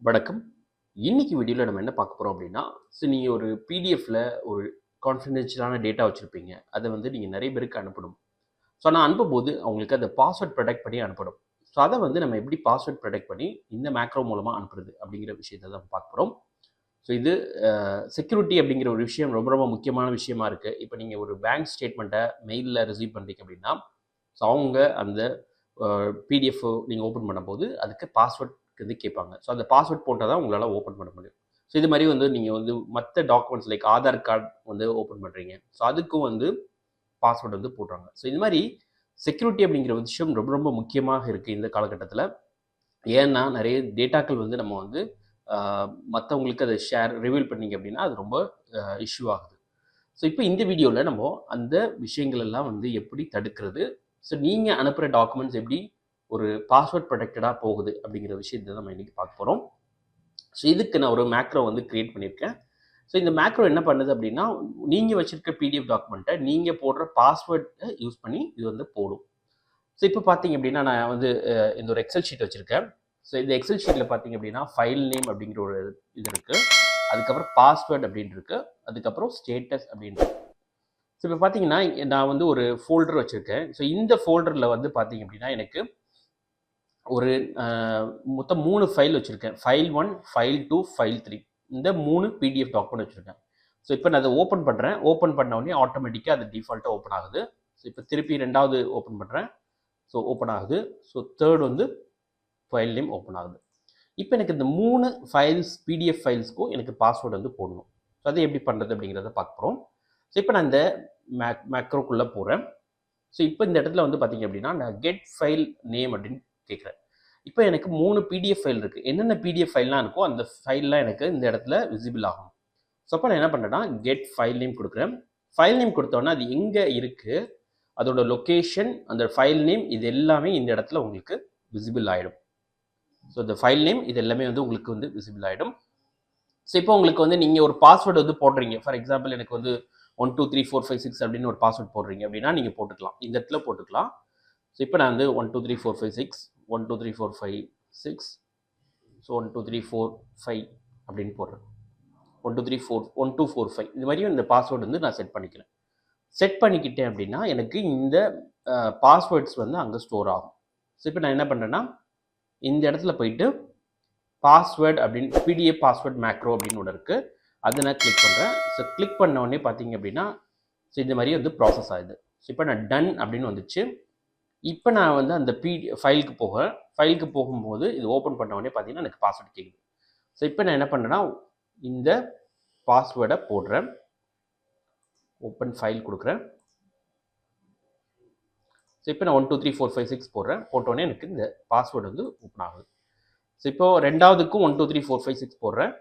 வணக்கம். இன்னைக்கு வீடியோல நம்ம என்ன பார்க்க போறோம் அப்படின்னா, நீங்க ஒரு பிடிஎஃப்ல ஒரு கான்ஃபிடென்ஷியலான டேட்டா வச்சிருப்பீங்க. அத நீங்க நெறைய பேருக்கு அனுப்பணும். நான் அனுப்பும்போது அவங்களுக்கு அந்த பாஸ்வேர்ட் புரொடெக்ட் பண்ணி அனுப்பணும். அத நம்ம எப்படி பாஸ்வேர்ட் புரொடெக்ட் பண்ணி இந்த மேக்ரோ மூலமா அனுப்புறது அப்படிங்கிற விஷயத்த தான் பார்க்க போறோம். இது செக்யூரிட்டி அப்படிங்கிற ஒரு விஷயம் ரொம்ப ரொம்ப முக்கியமான விஷயமா இருக்கு. இப்ப நீங்க ஒரு பேங்க் ஸ்டேட்மெண்ட்ட மெயில்ல ரிசீவ் பண்றீங்க அப்படின்னா, அவங்க அந்த பிடிஎஃப் நீங்க ஓப்பன் பண்ணும்போது அதுக்கு பாஸ்வேர்ட் கேட்பாங்க. அந்த பாஸ்வேர்ட் போட்டா தான் உங்களால ஓப்பன் பண்ண முடியும். இது மாரி நீங்க மத்த documents like Aadhaar card open பண்றீங்க. அதுக்கும் பாஸ்வேர்ட் போடுறாங்க. இது மாரி செக்யூரிட்டி அப்படிங்கிற விஷயம் ரொம்ப ரொம்ப முக்கியமாக இருக்கு இந்த காலகட்டத்தில. ஏன்னா நெறைய டேட்டாக்கள் நம்ம அ மத்தவங்களுக்கு அத ரிவீல் பண்ணீங்க அப்படின்னா, அது ரொம்ப இஷ்யூ ஆகுது. இப்ப இந்த வீடியோல நம்ம அந்த விஷயங்கள் எல்லாம் எப்படி தடுக்கிறது? நீங்க அனுப்புற டாக்குமெண்ட்ஸ் எப்படி ஒரு பாஸ்வேர்ட் புரொடெக்டடா போகுது அப்படிங்கிற விஷயத்த நம்ம இன்னைக்கு பார்க்க போறோம். இதுக்கு நான் ஒரு மேக்ரோ கிரியேட் பண்ணியிருக்கேன். இந்த மேக்ரோ என்ன பண்ணுது அப்படின்னா, நீங்க வச்சிருக்க பிடிஎஃப் டாக்குமெண்ட்ட நீங்க போடுற பாஸ்வேர்ட யூஸ் பண்ணி இது போடும். இப்ப பார்த்தீங்க அப்படின்னா, நான் இந்த ஒரு எக்ஸெல் ஷீட் வச்சிருக்கேன். இந்த எக்ஸெல் ஷீட்ல பார்த்தீங்க அப்படின்னா, ஃபைல் நேம் அப்படிங்கிற ஒரு இது இருக்கு. அதுக்கப்புறம் பாஸ்வேர்ட் அப்படின்னு இருக்கு. அதுக்கப்புறம் ஸ்டேட்டஸ் அப்படின்னு இருக்கு. இப்ப பார்த்தீங்கன்னா, நான் ஒரு ஃபோல்டர் வச்சிருக்கேன். இந்த ஃபோல்டர்ல பார்த்தீங்க அப்படின்னா, எனக்கு ஒரு மொத்தம் 3 ஃபைல் வச்சிருக்கேன். File 1, file 2, file 3. இந்த 3 பிடிஎஃப் டாக்குமெண்ட் வச்சிருக்கேன். இப்ப நான் அத ஓப்பன் பண்றேன். ஓப்பன் பண்ண உடனே ஆட்டோமேட்டிக்கா அது டிஃபால்ட்டா ஓப்பன் ஆகுது. இப்ப திருப்பி 2வது ஓப்பன் பண்றேன். ஓப்பன் ஆகுது. 3 ஃபைல் நேம் ஓப்பன் ஆகுது. இப்ப எனக்கு இந்த 3 ஃபைல்ஸ் பிடிஎஃப் ஃபைல்ஸ்க்கும் எனக்கு பாஸ்வேர்ட் போடணும். அது எப்படி பண்றது அப்படிங்கிறத பார்க்க போறோம். இப்ப நான் இந்த மேக்ரோக்குள்ள போறேன். இப்ப இந்த இடத்துல பார்த்தீங்க அப்படின்னா, நான் கெட் ஃபைல் நேம் அப்படின்னு கேட்குறேன். இப்ப எனக்கு 3 பிடிஎஃப் ஃபைல் இருக்கு. என்னென்ன பிடிஎஃப் ஃபைல்லாம் இருக்கோ அந்த ஃபைல்லாம் எனக்கு இந்த இடத்துல விசிபிள் ஆகும். அப்ப நான் என்ன பண்றேன்னா, கெட் ஃபைல் நேம் குடுக்குறேன். ஃபைல் நேம் குடுத்த உடனே அது எங்க இருக்கு, அதோட லொகேஷன், அந்த ஃபைல் நேம் இது எல்லாமே இந்த இடத்துல உங்களுக்கு விசிபிள் ஆயிடும். இந்த ஃபைல் நேம் இது எல்லாமே உங்களுக்கு விசிபிள் ஆயிடும். இப்போ உங்களுக்கு நீங்க ஒரு பாஸ்வேர்ட் போடுறீங்க. ஃபார் எக்ஸாம்பிள் எனக்கு 1 2 3 4 5 6 அப்படின்னு ஒரு பாஸ்வேர்ட் போடுறீங்க அப்படின்னா நீங்க போட்டுக்கலாம். இந்த இடத்துல போட்டுக்கலாம். இப்போ நான் 1 2 3 4 5 6 1 2 3 4 5 6 1 2 3 4 5 அப்படின்னு போடுறேன். 1 2 3 4 1 2 4 5 இது மாதிரி இந்த பாஸ்வேர்டு நான் செட் பண்ணிக்கிறேன். செட் பண்ணிக்கிட்டேன் அப்படின்னா எனக்கு இந்த பாஸ்வேர்ட்ஸ் அங்கே ஸ்டோர் ஆகும். இப்போ நான் என்ன பண்ணுறேன்னா, இந்த இடத்துல போயிட்டு பாஸ்வேர்ட் அப்படின்னு பிடிஎஃப் பாஸ்வேர்ட் மேக்ரோ அப்படின்னு ஒன்று இருக்குது. அதை நான் கிளிக் பண்ணுறேன். கிளிக் பண்ண உடனே பார்த்தீங்க அப்படின்னா இந்த மாதிரி ப்ராசஸ் ஆகுது. இப்போ நான் டன் அப்படின்னு வந்துச்சு. இப்போ நான் அந்த ஃபைலுக்கு போகும்போது இது ஓப்பன் பண்ண உடனே பார்த்தீங்கன்னா எனக்கு பாஸ்வேர்ட் கேட்குது. இப்போ நான் என்ன பண்ணுறேன்னா, இந்த பாஸ்வேர்டை போடுறேன். ஓப்பன் ஃபைல் கொடுக்குறேன். இப்போ நான் 1 2 3 4 5 6 போடுறேன். போட்டோடனே எனக்கு இந்த பாஸ்வேர்டு ஓப்பன் ஆகுது. இப்போ 2வதுக்கும் 1 2 3 4 5 6 போடுறேன்.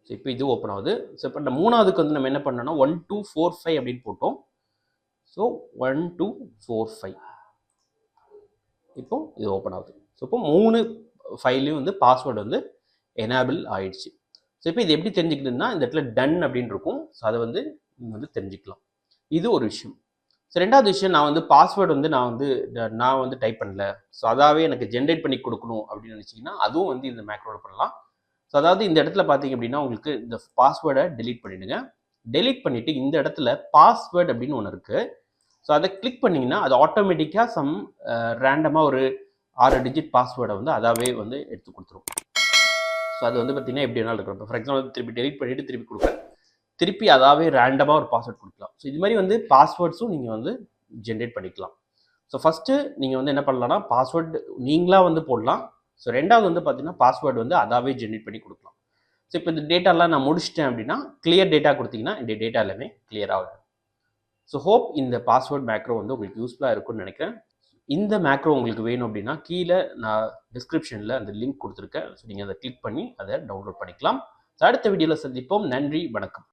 இப்போ இது ஓப்பன் ஆகுது. இப்போ இந்த 3வதுக்கு நம்ம என்ன பண்ணோம்னா 1 2 4 5 அப்படின்னு போட்டோம். 1 2 4 5 இப்போ இது ஓப்பன் ஆகுது. இப்போ 3 ஃபைல்லையும் பாஸ்வேர்டு எனேபிள் ஆயிடுச்சு. இப்போ இது எப்படி தெரிஞ்சுக்கிறதுனா, இந்த இடத்துல டன் அப்படின்னு இருக்கும். அதை நீங்க தெரிஞ்சுக்கலாம். இது ஒரு விஷயம். 2வது விஷயம், நான் பாஸ்வேர்டு நான் டைப் பண்ணல. அதாவே எனக்கு ஜென்ரேட் பண்ணி கொடுக்கணும் அப்படின்னு நினைச்சீங்கன்னா அதுவும் இந்த மேக்ரோல பண்ணலாம். அதாவது இந்த இடத்துல பார்த்தீங்க அப்படின்னா உங்களுக்கு இந்த பாஸ்வேர்டை டெலீட் பண்ணிடுங்க. டெலீட் பண்ணிட்டு இந்த இடத்துல பாஸ்வேர்டு அப்படின்னு ஒன்று இருக்கு. அதை கிளிக் பண்ணீங்கன்னா அது ஆட்டோமேட்டிக்காக ரேண்டமாக ஒரு 6 டிஜிட் பாஸ்வேர்டை அதாவே எடுத்து கொடுத்துரும். அது பார்த்தீங்கன்னா எப்படி வேணாலும் இருக்கும். ஃபார் எக்ஸாம்பிள் திருப்பி டெலீட் பண்ணிட்டு திருப்பி கொடுக்குறேன். திருப்பி அதாவே ரேண்டமாக ஒரு பாஸ்வேர்ட் கொடுக்கலாம். இது மாதிரி பாஸ்வேர்ட்ஸும் நீங்கள் ஜென்ரேட் பண்ணிக்கலாம். ஃபஸ்ட்டு நீங்கள் என்ன பண்ணலாம்னா, பாஸ்வேர்டு நீங்களாக போடலாம். 2வது பார்த்தீங்கன்னா பாஸ்வேர்டு அதாவே ஜென்ரேட் பண்ணி கொடுக்கலாம். இப்போ இந்த டேட்டாலாம் நான் முடிச்சிட்டேன் அப்படின்னா, கிளியர் டேட்டா கொடுத்தீங்கன்னா இந்த டேட்டா எல்லாமே கிளியர் ஆகும். ஹோப் இந்த பாஸ்வேர்ட் மேக்ரோ உங்களுக்கு யூஸ்ஃபுல்லாக இருக்கும்னு நினைக்கிறேன். இந்த மேக்ரோ உங்களுக்கு வேணும் அப்படின்னா கீழே நான் டிஸ்கிரிப்ஷனில் அந்த லிங்க் கொடுத்துருக்கேன். நீங்கள் அதை கிளிக் பண்ணி அதை டவுன்லோட் பண்ணிக்கலாம். அடுத்த வீடியோவில் சந்திப்போம். நன்றி, வணக்கம்.